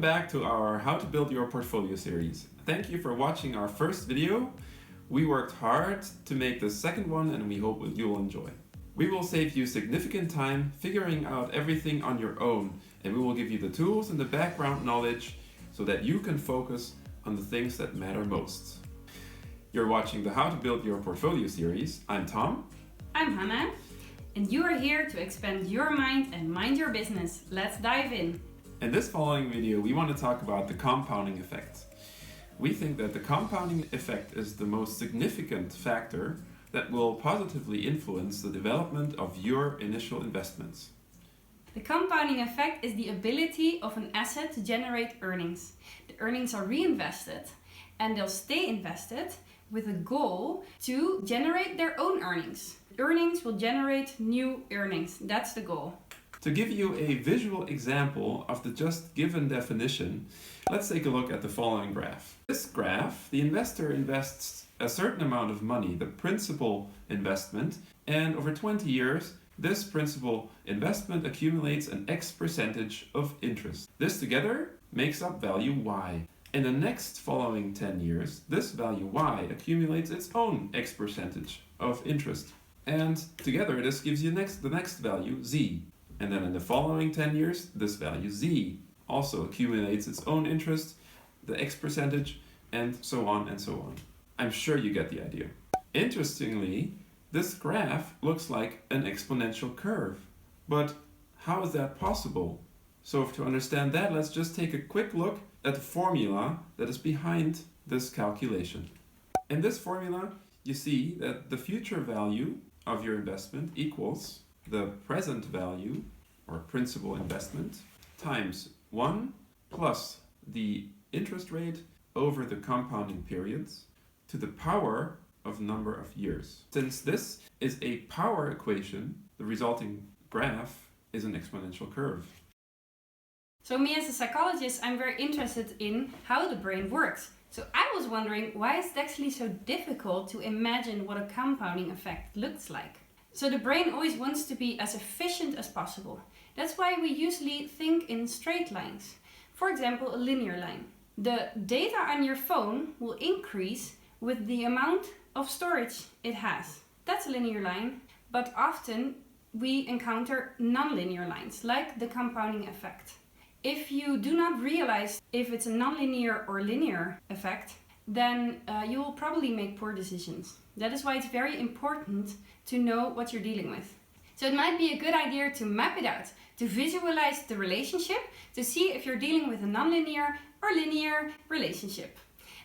back to our How to Build Your Portfolio series. Thank you for watching our first video. We worked hard to make the second one and we hope you'll enjoy. We will save you significant time figuring out everything on your own, and we will give you the tools and the background knowledge so that you can focus on the things that matter most. You're watching the How to Build Your Portfolio series. I'm Tom. I'm Hannah. And you are here to expand your mind and mind your business. Let's dive in. In this following video, we want to talk about the compounding effect. We think that the compounding effect is the most significant factor that will positively influence the development of your initial investments. The compounding effect is the ability of an asset to generate earnings. The earnings are reinvested and they'll stay invested with a goal to generate their own earnings. Earnings will generate new earnings. That's the goal. To give you a visual example of the just given definition, let's take a look at the following graph. This graph, the investor invests a certain amount of money, the principal investment, and over 20 years, this principal investment accumulates an X percentage of interest. This together makes up value Y. In the next following 10 years, this value Y accumulates its own X percentage of interest. And together this gives you the next value, Z. And then in the following 10 years, this value Z also accumulates its own interest, the X percentage, and so on and so on. I'm sure you get the idea. Interestingly, this graph looks like an exponential curve. But how is that possible? So to understand that, let's just take a quick look at the formula that is behind this calculation. In this formula, you see that the future value of your investment equals the present value, or principal investment, times 1 plus the interest rate over the compounding periods to the power of number of years. Since this is a power equation, the resulting graph is an exponential curve. So me as a psychologist, I'm very interested in how the brain works. So I was wondering, why is it actually so difficult to imagine what a compounding effect looks like? So the brain always wants to be as efficient as possible. That's why we usually think in straight lines. For example, a linear line. The data on your phone will increase with the amount of storage it has. That's a linear line, but often we encounter non-linear lines, like the compounding effect. If you do not realize if it's a non-linear or linear effect, then you will probably make poor decisions. That is why it's very important to know what you're dealing with. So it might be a good idea to map it out, to visualize the relationship, to see if you're dealing with a non-linear or linear relationship.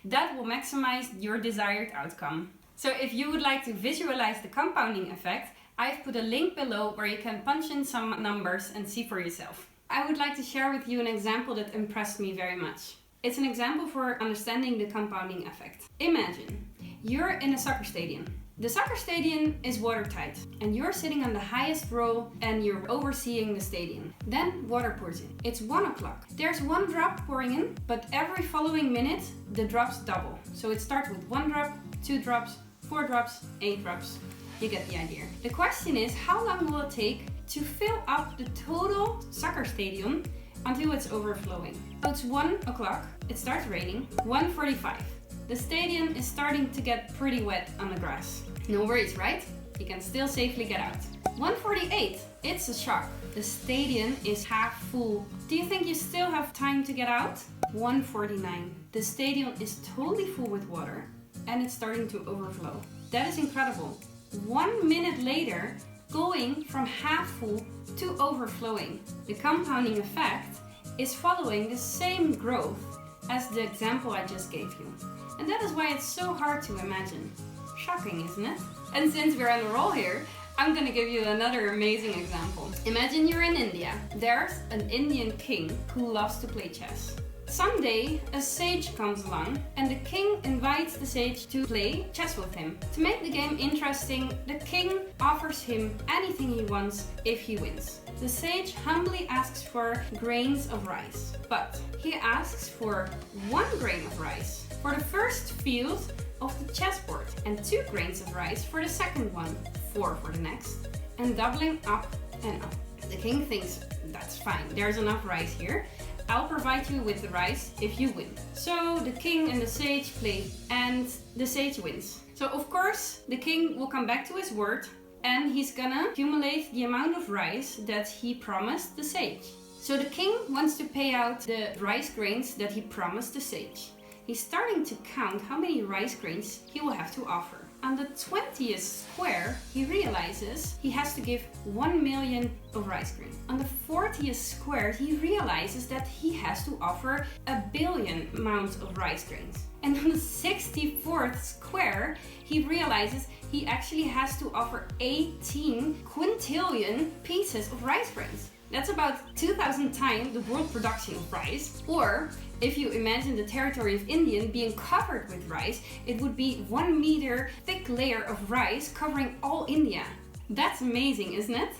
That will maximize your desired outcome. So if you would like to visualize the compounding effect, I've put a link below where you can punch in some numbers and see for yourself. I would like to share with you an example that impressed me very much. It's an example for understanding the compounding effect. Imagine you're in a soccer stadium. The soccer stadium is watertight and you're sitting on the highest row and you're overseeing the stadium. Then water pours in. It's 1 o'clock. There's 1 drop pouring in, but every following minute the drops double. So it starts with 1 drop, 2 drops, 4 drops, 8 drops. You get the idea. The question is, how long will it take to fill up the total soccer stadium until it's overflowing? So it's 1 o'clock, it starts raining, 1:45. The stadium is starting to get pretty wet on the grass. No worries, right? You can still safely get out. 1:48, it's a shock. The stadium is half full. Do you think you still have time to get out? 1:49, the stadium is totally full with water and it's starting to overflow. That is incredible. 1 minute later, going from half full to overflowing. The compounding effect is following the same growth as the example I just gave you. And that is why it's so hard to imagine. Shocking, isn't it? And since we're on a roll here, I'm gonna give you another amazing example. Imagine you're in India. There's an Indian king who loves to play chess. Someday, a sage comes along and the king invites the sage to play chess with him. To make the game interesting, the king offers him anything he wants if he wins. The sage humbly asks for grains of rice, but he asks for 1 grain of rice for the first field of the chessboard and 2 grains of rice for the second one, 4 for the next, and doubling up and up. The king thinks, that's fine, there's enough rice here. I'll provide you with the rice if you win. So the king and the sage play, and the sage wins. So of course the king will come back to his word, and he's gonna accumulate the amount of rice that he promised the sage. So the king wants to pay out the rice grains that he promised the sage. He's starting to count how many rice grains he will have to offer. On the 20th square, he realizes he has to give 1 million of rice grain. On the 40th square, he realizes that he has to offer 1 billion amounts of rice grains. And on the 64th square, he realizes he actually has to offer 18 quintillion pieces of rice grains. That's about 2,000 times the world production of rice. Or if you imagine the territory of India being covered with rice, it would be 1 meter thick layer of rice covering all India. That's amazing, isn't it?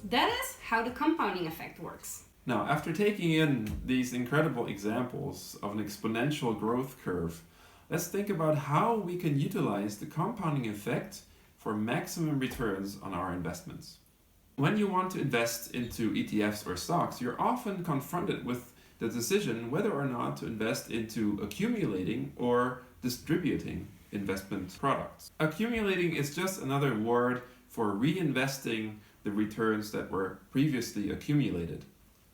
That is how the compounding effect works. Now, after taking in these incredible examples of an exponential growth curve, let's think about how we can utilize the compounding effect for maximum returns on our investments. When you want to invest into ETFs or stocks, you're often confronted with the decision whether or not to invest into accumulating or distributing investment products. Accumulating is just another word for reinvesting the returns that were previously accumulated.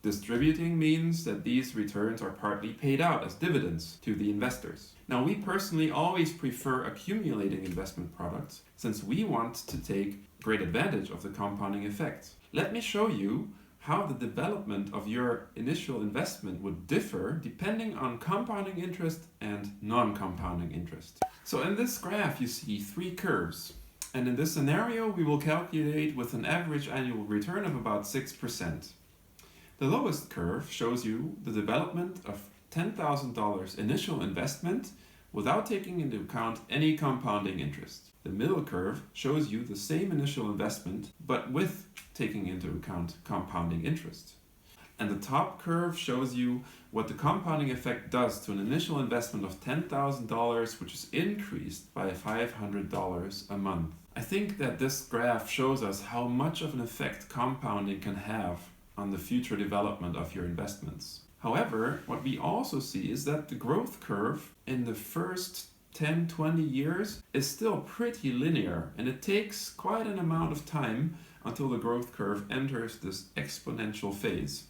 Distributing means that these returns are partly paid out as dividends to the investors. Now, we personally always prefer accumulating investment products since we want to take great advantage of the compounding effect. Let me show you how the development of your initial investment would differ depending on compounding interest and non-compounding interest. So in this graph you see 3 curves, and in this scenario we will calculate with an average annual return of about 6%. The lowest curve shows you the development of $10,000 initial investment without taking into account any compounding interest. The middle curve shows you the same initial investment, but with taking into account compounding interest. And the top curve shows you what the compounding effect does to an initial investment of $10,000, which is increased by $500 a month. I think that this graph shows us how much of an effect compounding can have on the future development of your investments. However, what we also see is that the growth curve in the first 10-20 years is still pretty linear, and it takes quite an amount of time until the growth curve enters this exponential phase.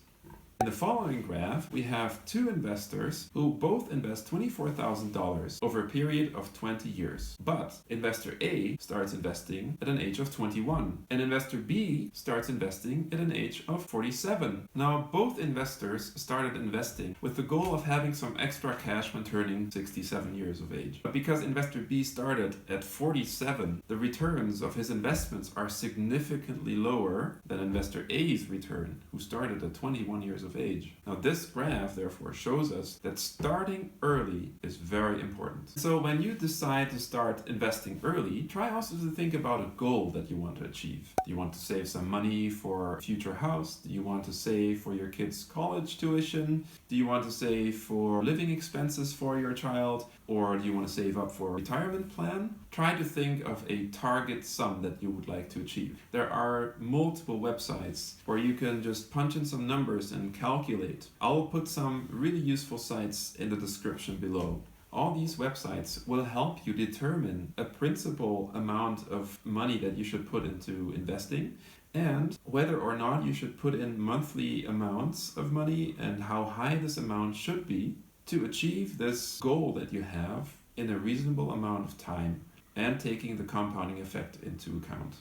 In the following graph, we have 2 investors who both invest $24,000 over a period of 20 years. But investor A starts investing at an age of 21, and investor B starts investing at an age of 47. Now, both investors started investing with the goal of having some extra cash when turning 67 years of age. But because investor B started at 47, the returns of his investments are significantly lower than investor A's return, who started at 21 years of age. Now, this graph therefore shows us that starting early is very important. So when you decide to start investing early, try also to think about a goal that you want to achieve. Do you want to save some money for a future house? Do you want to save for your kids' college tuition? Do you want to save for living expenses for your child? Or do you want to save up for a retirement plan? Try to think of a target sum that you would like to achieve. There are multiple websites where you can just punch in some numbers and calculate. I'll put some really useful sites in the description below. All these websites will help you determine a principal amount of money that you should put into investing, and whether or not you should put in monthly amounts of money and how high this amount should be to achieve this goal that you have in a reasonable amount of time and taking the compounding effect into account.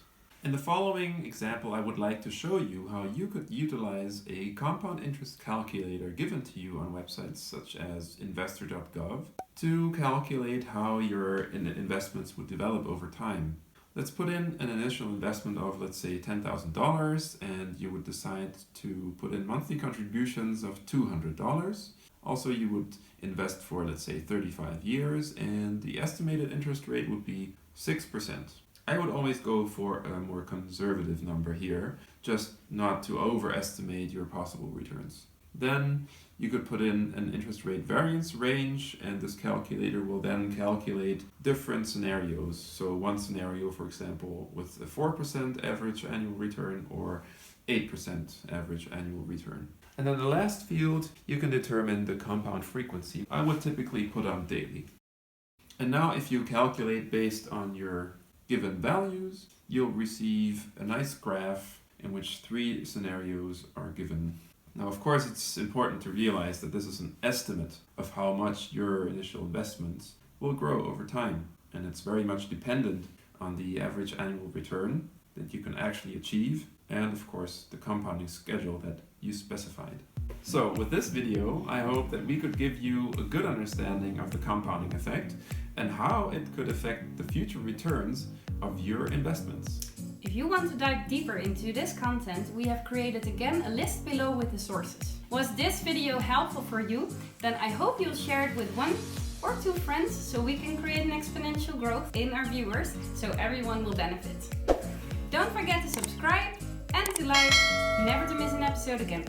In the following example, I would like to show you how you could utilize a compound interest calculator given to you on websites such as investor.gov to calculate how your investments would develop over time. Let's put in an initial investment of, let's say, $10,000, and you would decide to put in monthly contributions of $200. Also, you would invest for, let's say, 35 years, and the estimated interest rate would be 6%. I would always go for a more conservative number here, just not to overestimate your possible returns. Then you could put in an interest rate variance range, and this calculator will then calculate different scenarios. So one scenario, for example, with a 4% average annual return or 8% average annual return. And then the last field, you can determine the compound frequency. I would typically put on daily. And now if you calculate based on your given values, you'll receive a nice graph in which 3 scenarios are given. Now, of course, it's important to realize that this is an estimate of how much your initial investments will grow over time. And it's very much dependent on the average annual return that you can actually achieve, and of course, the compounding schedule that you specified. So with this video, I hope that we could give you a good understanding of the compounding effect and how it could affect the future returns of your investments. If you want to dive deeper into this content, we have created again a list below with the sources. Was this video helpful for you? Then I hope you'll share it with 1 or 2 friends so we can create an exponential growth in our viewers so everyone will benefit. Don't forget to subscribe and to like, never to miss an episode again.